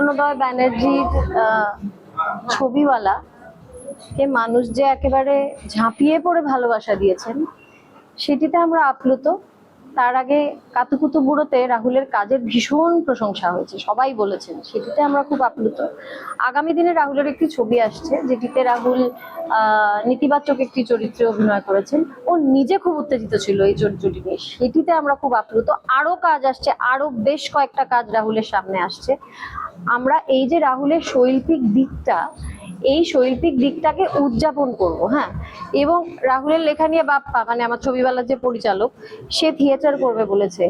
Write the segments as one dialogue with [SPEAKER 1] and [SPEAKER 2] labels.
[SPEAKER 1] অরুণোদয় ব্যানার্জির ছবিওয়ালা কে মানুষ যে একেবারে ঝাঁপিয়ে পড়ে ভালোবাসা দিয়েছেন, সেটিতে আমরা আপ্লুত। তার আগে কাতুকুতু বুড়োতে রাহুলের কাজের ভীষণ প্রশংসা হয়েছে, সবাই বলেছেন, সেটিতে আমরা খুব আপ্লুত। আগামী দিনে রাহুলের একটি ছবি আসছে, যেটিতে রাহুল নেতিবাচক একটি চরিত্রে অভিনয় করেছেন। ও নিজে খুব উত্তেজিত ছিল এই চরিত্রটি নিয়ে, সেটিতে আমরা খুব আপ্লুত। আরো কাজ আসছে, আরো বেশ কয়েকটা কাজ রাহুলের সামনে আসছে। আমরা এই যে রাহুলের শৈল্পিক দিকটা, এই শৈল্পিক দিকটাকে উদযাপন করব, হ্যাঁ। এবং রাহুলের লেখা নিয়ে বাপ্পা, মানে আমার ছবিওয়ালার যে পরিচালক, সে থিয়েটার করবে বলেছে।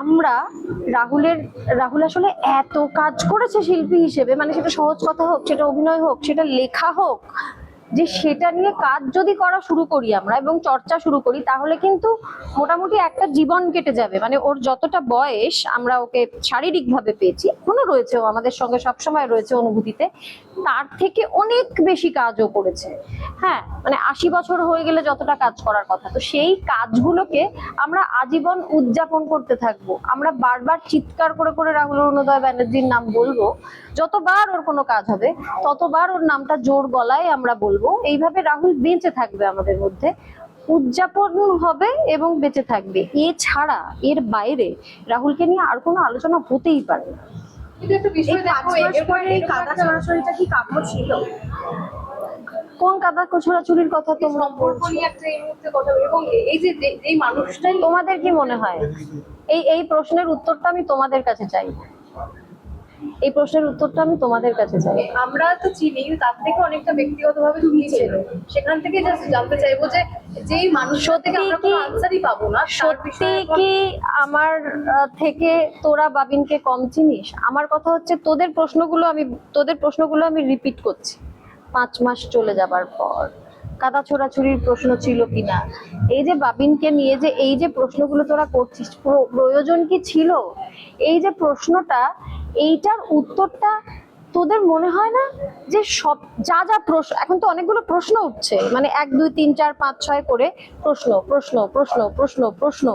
[SPEAKER 1] আমরা রাহুল আসলে এত কাজ করেছে শিল্পী হিসেবে, মানে সেটা সহজ কথা হোক, সেটা অভিনয় হোক, সেটা লেখা হোক, যে সেটা নিয়ে কাজ যদি করা শুরু করি আমরা এবং চর্চা শুরু করি, তাহলে কিন্তু মোটামুটি একটা জীবন কেটে যাবে। মানে ওর যতটা বয়স আমরা ওকে শারীরিকভাবে পেয়েছি, এখনো রয়েছে, ও আমাদের সঙ্গে সবসময় রয়েছে অনুভূতিতে, তার থেকে অনেক বেশি কাজও করেছে। হ্যাঁ, মানে 80 বছর হয়ে গেলে যতটা কাজ করার কথা, তো সেই কাজগুলোকে আমরা আজীবন উদযাপন করতে থাকবো। আমরা বারবার চিৎকার করে করে রাহুল অরুণোদয় ব্যানার্জির নাম বলবো, যতবার ওর কোনো কাজ হবে ততবার ওর নামটা জোর গলায় আমরা বলবো। এইভাবে রাহুল বেঁচে থাকবে আমাদের মধ্যে, উদযাপন হবে এবং বেঁচে থাকবে। এছাড়া এর বাইরে রাহুলকে নিয়ে আর কোনো আলোচনা হতেই পারে না।
[SPEAKER 2] কিন্তু একটা বিষয় দেখো, এরপরে এই কাদা ছড়াছড়িটা কি কাম্য ছিল?
[SPEAKER 1] কোন কাদা ছোড়াছুরির কথা তোমরা
[SPEAKER 2] সম্পর্ক নিয়ে একটা এই মুহূর্তে কথা, এবং এই যে এই মানুষটাই,
[SPEAKER 1] তোমাদের কি মনে হয়? এই প্রশ্নের উত্তরটা আমি তোমাদের কাছে চাই। এই প্রশ্নের উত্তরটা আমি তোমাদের কাছে চাই।
[SPEAKER 2] আমরা তো চিনি, তার থেকে অনেকটা ব্যক্তিগতভাবে তুমি চেনো, সেখান থেকে জাস্ট জানতে চাইবো যে যেই মানুষের থেকে আমরা কোনো আনসারই পাবো না,
[SPEAKER 1] সত্যি কি আমার থেকে তোরা বাবিনকে কম চিনিস? আমার কথা হচ্ছে, তোদের প্রশ্নগুলো আমি রিপিট করছি 5 মাস চলে যাবার পর। কাদা ছোড়াছুরির প্রশ্ন ছিল কিনা, এই যে বাবিনকে নিয়ে যে এই যে প্রশ্নগুলো তোরা করছিস, প্রয়োজন কি ছিল? এই যে প্রশ্নটা, এইটার উত্তরটা তোদের মনে হয় না যে সব যা প্রশ্ন, এখন তো অনেকগুলো প্রশ্ন উঠছে, মানে 1 2 3 4 5 6 করে প্রশ্ন প্রশ্ন প্রশ্ন প্রশ্ন প্রশ্ন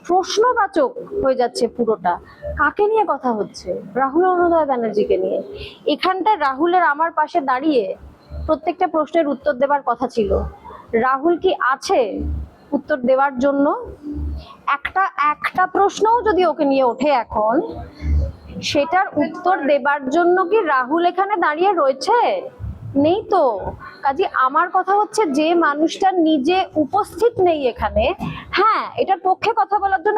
[SPEAKER 1] প্রশ্নবাচক হয়ে যাচ্ছে পুরোটা। কাকে নিয়ে কথা হচ্ছে? রাহুল অরুণোদয় ব্যানার্জিকে নিয়ে। এখানটায় রাহুলের আমার পাশে দাঁড়িয়ে প্রত্যেকটা প্রশ্নের উত্তর দেবার কথা ছিল। রাহুল কি আছে উত্তর দেওয়ার জন্য? একটা প্রশ্নও যদি ওকে নিয়ে ওঠে এখন, সেটার উত্তর দেবার জন্য কি রাহুল এখানে দাঁড়িয়ে রয়েছে? নেই তো। কাজে আমার কথা হচ্ছে, যে মানুষটা নিজে উপস্থিত নেই এখানে, হ্যাঁ, এটার পক্ষে কথা বলার জন্য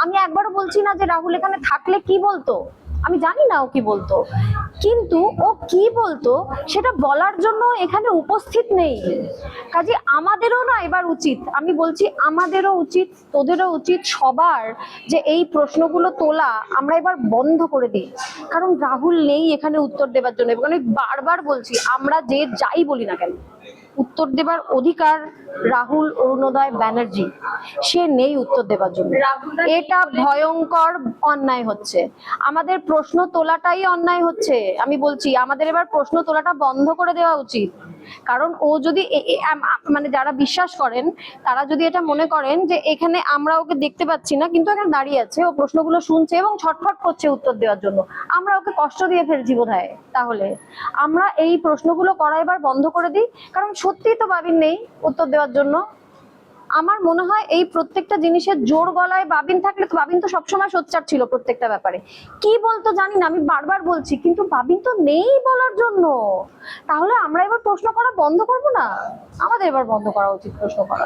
[SPEAKER 1] আমি একবারও বলছি না যে রাহুল এখানে থাকলে কি বলতো, আমি জানি না ও কি বলতো, কিন্তু ও কি বলতো সেটা বলার জন্য এখানে উপস্থিত নেই। কাজে আমাদেরও না এবার উচিত, আমি বলছি আমাদেরও উচিত, তোদেরও উচিত, সবার, যে এই প্রশ্নগুলো তোলা আমরা এবার বন্ধ করে দিই। কারণ রাহুল নেই এখানে উত্তর দেবার জন্য, এবং আমি বারবার বলছি, আমরা যে যাই বলি না কেন, উত্তর দেবার অধিকার রাহুল অরুণোদয় ব্যানার্জি, সে নেই উত্তর দেবার জন্য। এটা ভয়ঙ্কর অন্যায় হচ্ছে, আমাদের প্রশ্ন তোলাটাই অন্যায় হচ্ছে। আমি বলছি আমাদের এবার প্রশ্ন তোলাটা বন্ধ করে দেওয়া উচিত। কারণ ও যদি মানে যারা বিশ্বাস করেন, তারা যদি এটা মনে করেন যে এখানে আমরা ওকে দেখতে পাচ্ছি না, কিন্তু এখানে দাঁড়িয়ে আছে, ও প্রশ্নগুলো শুনছে এবং ছটফট করছে উত্তর দেওয়ার জন্য, আমরা ওকে কষ্ট দিয়ে ফেলছি বোধহয়। তাহলে আমরা এই প্রশ্নগুলো করা এবার বন্ধ করে দিই, কারণ সত্যিই তো বাবিন নেই উত্তর দেওয়ার জন্য। আমার মনে হয় এই প্রত্যেকটা জিনিসের জোর গলায় বাবিন থাকলে, তো বাবিন তো সবসময় সোচ্চার ছিল প্রত্যেকটা ব্যাপারে, কি বলতো জানি না, আমি বারবার বলছি, কিন্তু বাবিন তো নেই বলার জন্য। তাহলে আমরা এবার প্রশ্ন করা বন্ধ করবো না? আমাদের এবার বন্ধ করা উচিত প্রশ্ন করা।